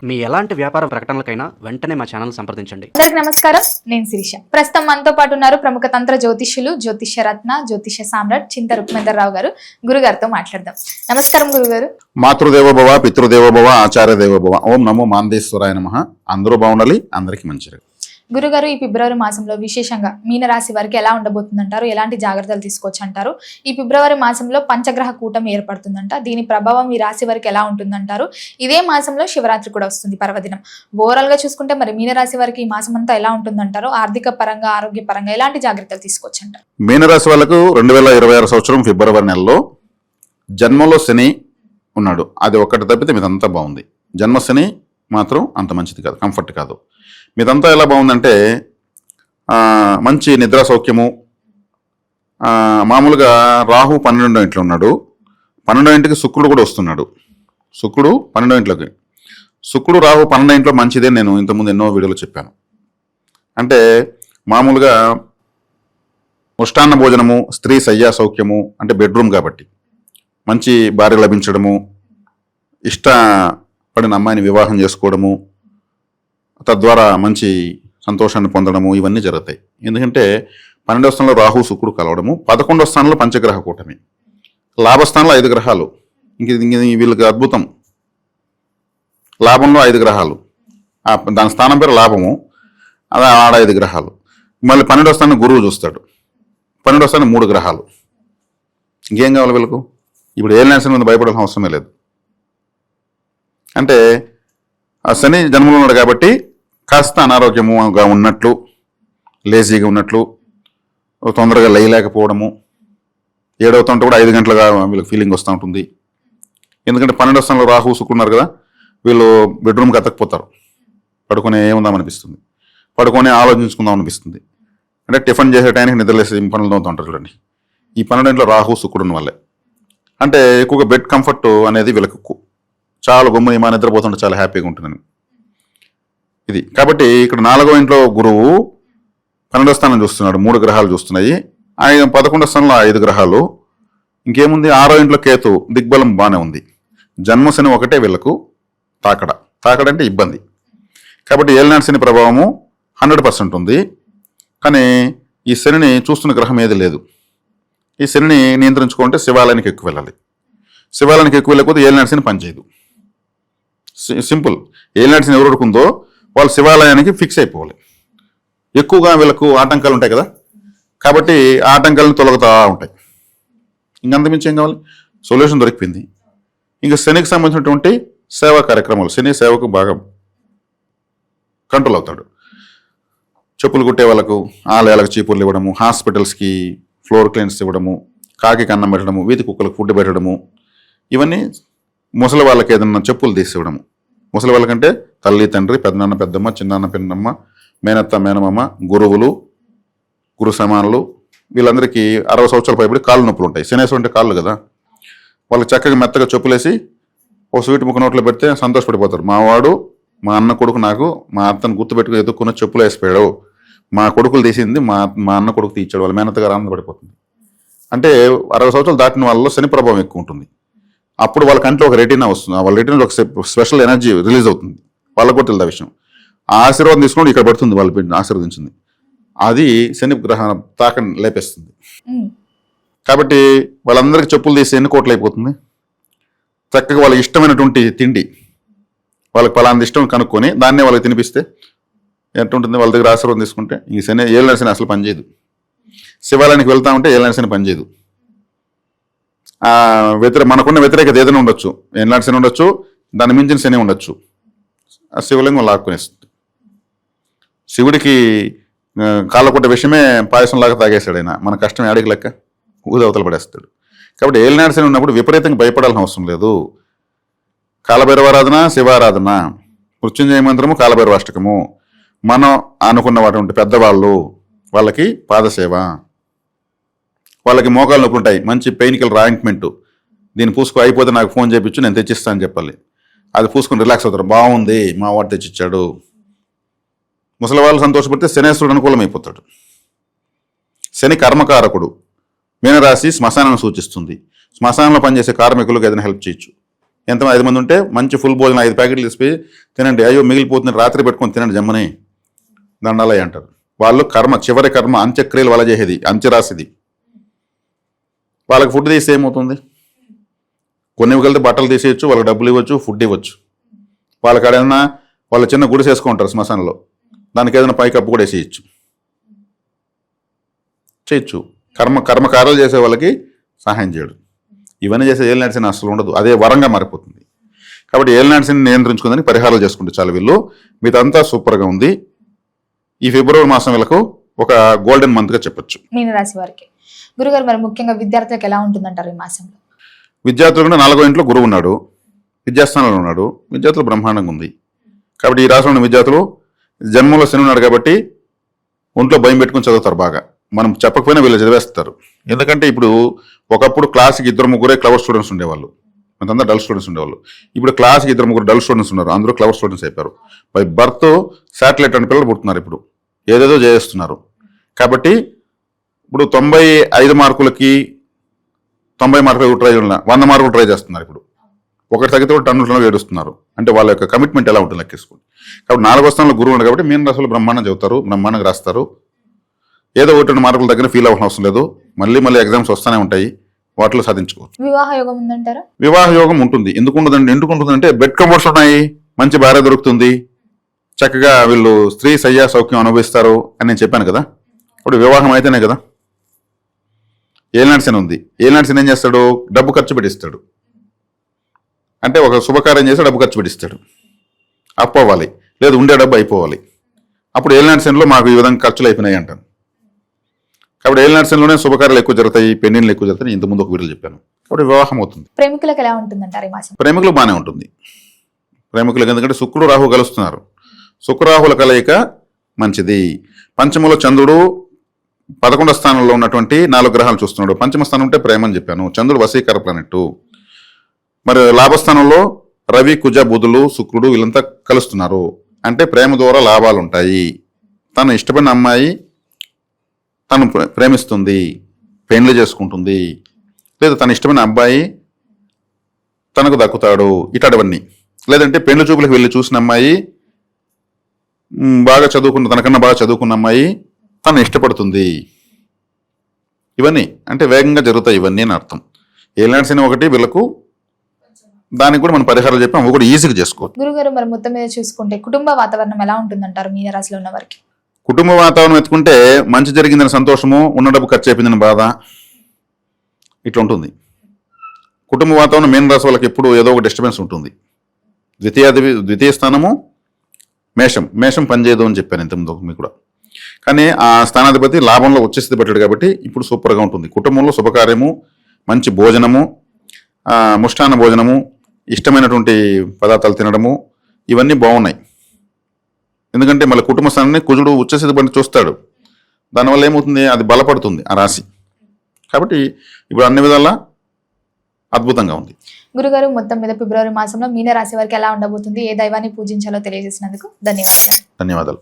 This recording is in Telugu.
మీ ఎలాంటి వ్యాపార ప్రకటనలకైనా వెంటనే మా ఛానల్ సంప్రదించండి. అందరికి నమస్కారం, నేను శిరీష. ప్రస్తుతం మనతో పాటు ఉన్నారు ప్రముఖ తంత్ర జ్యోతిష్యులు, జ్యోతిష్య రత్న, జ్యోతిష్య సామ్రాట్ చింత రుక్మేందర్ రావు గారు. గురుగారితో మాట్లాడదాం. నమస్కారం గురుగారు. మాతృదేవోభవ, పితృదేవోభవ, ఆచార్య దేవోభవ. ఓం నమో మాందేశ్వరాయ నమః. అందరూ బాగుండాలి, అందరికీ మంచిది. గురుగారు, ఈ ఫిబ్రవరి మాసంలో విశేషంగా మీనరాశి వారికి ఎలా ఉండబోతుందంటారు? ఎలాంటి జాగ్రత్తలు తీసుకోవచ్చు అంటారు? ఈ ఫిబ్రవరి మాసంలో పంచగ్రహ కూటమి ఏర్పడుతుందంట. దీని ప్రభావం ఈ రాశి వారికి ఎలా ఉంటుందంటారు? ఇదే మాసంలో శివరాత్రి కూడా వస్తుంది, పర్వదినం. ఓవరాల్ గా చూసుకుంటే మరి మీనరాశి వారికి ఈ మాసం అంతా ఎలా ఉంటుందంటారు? ఆర్థిక పరంగా, ఆరోగ్య పరంగా ఎలాంటి జాగ్రత్తలు తీసుకోవచ్చు అంటారు? మీనరాశి వాళ్ళకు 2026 సంవత్సరం ఫిబ్రవరి నెలలో జన్మలో శని ఉన్నాడు. అది ఒక్కటి తప్పితే మీదంతా బాగుంది. జన్మ శని మాత్రం అంత మంచిది కాదు, కంఫర్ట్ కాదు. మీదంతా ఎలా బాగుందంటే మంచి నిద్ర సౌఖ్యము. మామూలుగా రాహు 12వ ఇంట్లో ఉన్నాడు. 12వ ఇంటికి శుక్రుడు కూడా వస్తున్నాడు. శుక్రుడు 12వ ఇంట్లోకి. శుక్రుడు రాహు 12వ ఇంట్లో మంచిదే. నేను ఇంతకుముందు ఎన్నో వీడియోలో చెప్పాను. అంటే మామూలుగా ముష్టాన్న భోజనము, స్త్రీ శయ్యా సౌఖ్యము, అంటే బెడ్రూమ్ కాబట్టి మంచి భార్య లభించడము, ఇష్టపడిన అమ్మాయిని వివాహం చేసుకోవడము, తద్వారా మంచి సంతోషాన్ని పొందడము, ఇవన్నీ జరుగుతాయి. ఎందుకంటే 12వ స్థానంలో రాహు శుక్రుడు కలవడము, 11వ స్థానంలో పంచగ్రహ కూటమి, లాభస్థానంలో 5 గ్రహాలు. ఇంక వీళ్ళకి అద్భుతం. లాభంలో 5 గ్రహాలు, దాని స్థానం పేరు లాభము, అది ఆడ 5 గ్రహాలు. మళ్ళీ 12వ స్థానం గురువు చూస్తాడు. 12వ స్థానం 3 గ్రహాలు. ఇంకేం కావాలి వీళ్ళకు? ఇప్పుడు ఏ ల్యాన్సన్ మీద భయపడాల్సిన అవసరమే లేదు. అంటే ఆ శని జన్మలో ఉన్నాడు కాబట్టి కాస్త అనారోగ్యముగా ఉన్నట్లు, లేజీగా ఉన్నట్లు, తొందరగా లేయలేకపోవడము, 7 కూడా 5 గంటలుగా వీళ్ళకి ఫీలింగ్ వస్తూ ఉంటుంది. ఎందుకంటే 12వ స్థానంలో రాహు శుక్రున్నారు కదా, వీళ్ళు బెడ్రూమ్కి అతకపోతారు. పడుకొని ఏముందామనిపిస్తుంది, పడుకొని ఆలోచించుకుందాం అనిపిస్తుంది. అంటే టిఫిన్ చేసే టైంకి నిద్రలేసే పనులు తోముతూ ఉంటారు చూడండి. ఈ 12వ ఇంట్లో రాహు శుక్రుడు వల్లే. అంటే ఎక్కువగా బెడ్ కంఫర్ట్ అనేది వీళ్ళకి చాలా గమ్ముని మా నిద్రపోతుంటే చాలా హ్యాపీగా ఉంటుందని ఇది. కాబట్టి ఇక్కడ 4వ ఇంట్లో గురువు 12వ స్థానం చూస్తున్నాడు, 3 గ్రహాలు చూస్తున్నాయి. 11వ స్థానంలో 5 గ్రహాలు. ఇంకేముంది? 6వ ఇంట్లో కేతు దిగ్బలం బాగానే ఉంది. జన్మశని ఒకటే వీళ్ళకు తాకడంటే ఇబ్బంది. కాబట్టి ఏలినాటి శని ప్రభావము 100% ఉంది. కానీ ఈ శనిని చూస్తున్న గ్రహం ఏది లేదు. ఈ శనిని నియంత్రించుకుంటే శివాలయానికి ఎక్కువ వెళ్ళాలి. శివాలయానికి ఎక్కువ వెళ్ళకపోతే ఏలినాటి శని పనిచేయదు. సింపుల్. ఏలినాటి శని ఎవరు ఉందో వాళ్ళు శివాలయానికి ఫిక్స్ అయిపోవాలి. ఎక్కువగా వీళ్ళకు ఆటంకాలు ఉంటాయి కదా, కాబట్టి ఆటంకాలను తొలగుతూ ఉంటాయి. ఇంకంతమించి ఏం కావాలి? సొల్యూషన్ దొరికిపోయింది. ఇంకా శనికి సంబంధించినటువంటి సేవా కార్యక్రమాలు, శని సేవకు బాగా కంట్రోల్ అవుతాడు. చెప్పులు కుట్టే వాళ్ళకు ఆలయాలకు చీపుర్లు ఇవ్వడము, హాస్పిటల్స్కి ఫ్లోర్ క్లీన్స్ ఇవ్వడము, కాకి అన్నం పెట్టడము, వీధి కుక్కలకు ఫుడ్ పెట్టడము, ఇవన్నీ ముసలి వాళ్ళకి ఏదన్నా చెప్పులు తీసివ్వడము. ముసలి వాళ్ళకంటే తల్లి, తండ్రి, పెద్దనాన్న, పెద్దమ్మ, చిన్నాన్న, పిన్నమ్మ, మేనత్త, మేనమామ, గురువులు, గురు సమానులు, వీళ్ళందరికీ 60 సంవత్సరాలు పైబడి కాళ్ళు నొప్పులు ఉంటాయి. శనేశ్వరు అంటే కాళ్ళు కదా, వాళ్ళకి చక్కగా మెత్తగా చెప్పులేసి ఓ స్వీట్ ముక్క నోట్లో పెడితే సంతోషపడిపోతారు. మావాడు, మా అన్న కొడుకు నాకు మా అత్తను గుర్తుపెట్టుకుని ఎదుక్కున్న చెప్పులు వేసిపోయాడు, మా కొడుకులు తీసింది మా అన్న కొడుకు తీర్చాడు, వాళ్ళ మేనత్తగారు ఆనందపడిపోతుంది. అంటే 60 సంవత్సరాలు దాటిన వాళ్ళలో శని ప్రభావం ఎక్కువ ఉంటుంది. అప్పుడు వాళ్ళ కంట్లో ఒక రెటీనా వస్తుంది. వాళ్ళ రెటీనా ఒక స్పెషల్ ఎనర్జీ రిలీజ్ అవుతుంది. వాళ్ళకు కూడా తెలియదు విషయం. ఆ ఆశీర్వాదం తీసుకుని ఇక్కడ పడుతుంది, వాళ్ళ బిడ్డ ఆశీర్వదించింది. అది శని గ్రహ తాకని లేపేస్తుంది. కాబట్టి వాళ్ళందరికీ చెప్పులు తీసి ఎన్ని కోట్లు అయిపోతుంది. చక్కగా వాళ్ళకి ఇష్టమైనటువంటి తిండి, వాళ్ళకి పలాంటి ఇష్టం కనుక్కొని దాన్నే వాళ్ళకి తినిపిస్తే ఎట్టుంటుంది. వాళ్ళ దగ్గర ఆశీర్వాదం తీసుకుంటే ఈ శని ఏలినాటి శని అసలు పనిచేయదు. శివాలయానికి వెళ్తా ఉంటే ఏలినాటి శని పనిచేయదు. మనకున్న వ్యతిరేకత ఏదైనా ఉండొచ్చు, ఏలినాటి శని ఉండొచ్చు, దాన్ని మించిన శని ఉండొచ్చు. ఆ శివలింగం లాక్కునేస్తుంది. శివుడికి కాళ్ళకొట్ట విషయమే పాయసంలాగా తాగేశాడు ఆయన. మన కష్టం ఆడికి లెక్క ఊదవతలు పడేస్తాడు. కాబట్టి ఏలినాటి శని ఉన్నప్పుడు విపరీతంగా భయపడాల్సిన అవసరం లేదు. కాలభైరవారాధన, శివారాధన, మృత్యుంజయ మంత్రము, కాలభైరవాష్టకము, మనం అనుకున్న వాటి పెద్దవాళ్ళు వాళ్ళకి పాదసేవ, వాళ్ళకి మోకాలు నొప్పులు ఉంటాయి, మంచి పెయిన్ కిల్లర్ ఆయింట్మెంట్, దీన్ని పూసుకో, అయిపోతే నాకు ఫోన్ చేయించు నేను తెచ్చిస్తాను చెప్పాలి. అది పూసుకొని రిలాక్స్ అవుతారు. బాగుంది మా వాడు తెచ్చిచ్చాడు. ముసలి వాళ్ళు సంతోషపడితే శనేశ్వరుడు అనుకూలమైపోతాడు. శని కర్మకారకుడు. మీనరాశి శ్మశానాన్ని సూచిస్తుంది. శ్మశానంలో పనిచేసే కార్మికులకు ఏదైనా హెల్ప్ చేయొచ్చు. ఎంత 5 మంది ఉంటే మంచి ఫుల్ భోజనం 5 ప్యాకెట్లు తీసిపోయి తినండి, అయ్యో మిగిలిపోతుంది రాత్రి పెట్టుకొని తినండి జమ్మని, దండాలయ్య అంటారు. వాళ్ళు కర్మ, చివరి కర్మ, అంత్యక్రియలు వాళ్ళ చేసేది, అంత్యరాశిది. వాళ్ళకి ఫుడ్ తీస్తే ఏమవుతుంది? కొన్ని ఇవ్వగలిగితే బట్టలు తీసేయచ్చు, వాళ్ళకి డబ్బులు ఇవ్వచ్చు, ఫుడ్ ఇవ్వచ్చు. వాళ్ళకి ఏదైనా వాళ్ళ చిన్న గుడిసె వేసుకుంటారు శ్మశానంలో, దానికి ఏదైనా పైకప్పు కూడా వేసేయచ్చు, చేయొచ్చు. కర్మకార్యాలు చేసే వాళ్ళకి సహాయం చేయడు. ఇవన్నీ చేసే ఏలినాటి శని అసలు ఉండదు, అదే వరంగా మారిపోతుంది. కాబట్టి ఏలినాటి శని నియంత్రించుకుందని పరిహారాలు చేసుకుంటే చాలు. వీళ్ళు మీదంతా సూపర్గా ఉంది. ఈ ఫిబ్రవరి మాసం వీళ్ళకు ఒక గోల్డెన్ మంత్గా చెప్పొచ్చు. మీనరాశి వారికి గురుగారు మరి ముఖ్యంగా విద్యార్థులకు ఎలా ఉంటుందంటారు ఈ మాసంలో? విద్యార్థులు 4వ ఇంట్లో గురువు ఉన్నాడు, విద్యాస్థానంలో ఉన్నాడు, విద్యార్థులు బ్రహ్మాండంగా ఉంది. కాబట్టి ఈ రాశిలో ఉన్న విద్యార్థులు జన్మంలో శని ఉన్నాడు కాబట్టి ఒంట్లో భయం పెట్టుకుని చదువుతారు బాగా. మనం చెప్పకపోయినా వీళ్ళు చదివేస్తారు. ఎందుకంటే ఇప్పుడు ఒకప్పుడు క్లాస్కి 2-3 క్లవర్ స్టూడెంట్స్ ఉండేవాళ్ళు, అంతా డల్ స్టూడెంట్స్ ఉండేవాళ్ళు. ఇప్పుడు క్లాస్కి 2-3 డల్ స్టూడెంట్స్ ఉన్నారు, అందరూ క్లవర్ స్టూడెంట్స్ అయిపోయారు. బై బర్త్ శాటిలైట్ అనే పిల్లలు పుడుతున్నారు, ఇప్పుడు ఏదేదో చేస్తున్నారు. కాబట్టి ఇప్పుడు 95 మార్కులకి 90 మార్కులు ట్రై చేయాలి, 100 మార్కులు ట్రై చేస్తున్నారు. ఇప్పుడు ఒకటి తగ్గితే కూడా టన్నులలో ఏడుస్తున్నారు. అంటే వాళ్ళ యొక్క కమిట్మెంట్ ఎలా ఉంటుంది లెక్కేసుకోండి. కాబట్టి 4వ స్థానంలో గురువు ఉంది కాబట్టి మీన రాశులు బ్రహ్మాండం చదువుతారు, బ్రహ్మాండంగా రాస్తారు. ఏదో 1-2 మార్కుల దగ్గర ఫీల్ అవ్వాల్సిన అవసరం లేదు, మళ్ళీ ఎగ్జామ్స్ వస్తూనే ఉంటాయి, వాటిలో సాధించుకోవచ్చు. వివాహ యోగం ఉందంటారా? వివాహ యోగం ఉంటుంది. ఎందుకు ఉంటుందంటే బెడ్ కంఫర్ట్స్ ఉన్నాయి, మంచి భార్య దొరుకుతుంది, చక్కగా వీళ్ళు స్త్రీ శయ్యా సౌఖ్యం అనుభవిస్తారు అని నేను చెప్పాను కదా. ఇప్పుడు వివాహం అయితేనే కదా. ఏలినాటి శని ఉంది. ఏలినాటి శని ఏం చేస్తాడు? డబ్బు ఖర్చు పెట్టిస్తాడు. అంటే ఒక శుభకార్యం చేస్తే డబ్బు ఖర్చు పెట్టిస్తాడు, అప్పు అవ్వాలి, లేదు ఉండే డబ్బు అయిపోవాలి. అప్పుడు ఏలినాటి శనిలో మాకు ఈ విధంగా ఖర్చులు అయిపోయినాయి అంటాను. కాబట్టి ఏలినాటి శనిలోనే శుభకార్యాలు ఎక్కువ జరుగుతాయి, పెళ్లిళ్ళు ఎక్కువ జరుగుతాయి. ఇంతకుముందు ఒక వీడియో చెప్పాను. కాబట్టి వివాహం అవుతుంది. ప్రేమికులకు ఎలా ఉంటుందంటారు ఈ మాసం? ప్రేమికులు బాగానే ఉంటుంది. ప్రేమికులకు ఎందుకంటే శుక్రుడు రాహు కలుస్తున్నారు. శుక్రరాహుల కలయిక మంచిది. పంచమంలో చంద్రుడు 11వ స్థానంలో ఉన్నటువంటి 4 గ్రహాలు చూస్తున్నాడు. పంచమ స్థానం అంటే ప్రేమ అని చెప్పాను. చంద్రుడు వశీకర ప్లానెట్. మరి లాభస్థానంలో రవి, కుజ, బుధులు, శుక్రుడు వీళ్ళంతా కలుస్తున్నారు. అంటే ప్రేమ ద్వారా లాభాలు ఉంటాయి. తను ఇష్టపడిన అమ్మాయి తను ప్రేమిస్తుంది, పెళ్లి చేసుకుంటుంది, లేదా తన ఇష్టమైన అబ్బాయి తనకు దక్కుతాడు, ఇట్లాంటివన్నీ. లేదంటే పెళ్లి చూపులకు వెళ్ళి చూసిన అమ్మాయి తనకన్నా బాగా చదువుకున్న అమ్మాయి తను ఇష్టపడుతుంది. ఇవన్నీ అంటే వేగంగా జరుగుతాయి ఇవన్నీ అని అర్థం. ఏలినాటి శని ఒకటి వీళ్ళకు, దానికి కూడా మనం పరిహారాలు చెప్పి అవి కూడా ఈజీగా చేసుకోవచ్చు. గురుగారు మరి మొత్తం మీద చూసుకుంటే కుటుంబ వాతావరణం ఎలా ఉంటుందంటారు మీనరాశిలో ఉన్న వారికి? కుటుంబ వాతావరణం ఎత్తుకుంటే మంచి జరిగిందని సంతోషము, ఉన్న డబ్బు ఖర్చు అయిపోయిందని బాధ, ఇట్లా ఉంటుంది. కుటుంబ వాతావరణం మీన రాశి వాళ్ళకి ఎప్పుడు ఏదో ఒక డిస్టర్బెన్స్ ఉంటుంది. ద్వితీయ స్థానము మేషం పనిచేయదు అని చెప్పాను ఇంతకుముందు మీకు కూడా. కానీ ఆ స్థానాధిపతి లాభంలో వచ్చేసి పెట్టాడు కాబట్టి ఇప్పుడు సూపర్గా ఉంటుంది. కుటుంబంలో శుభకార్యము, మంచి భోజనము, ముష్టాన్న భోజనము, ఇష్టమైనటువంటి పదార్థాలు తినడము, ఇవన్నీ బాగున్నాయి. ఎందుకంటే మళ్ళీ కుటుంబ స్థానాన్ని కుజుడు ఉచ్చస్థితి పడి చూస్తాడు. దానివల్ల ఏమవుతుంది? అది బలపడుతుంది ఆ రాశి. కాబట్టి ఇప్పుడు అన్ని విధాలా అద్భుతంగా ఉంది. గురుగారు మొత్తం మీద ఫిబ్రవరి మాసంలో మీన రాశి వారికి ఎలా ఉండబోతుంది, ఏ దైవాన్ని పూజించాలో తెలియజేసినందుకు ధన్యవాదాలు. ధన్యవాదాలు.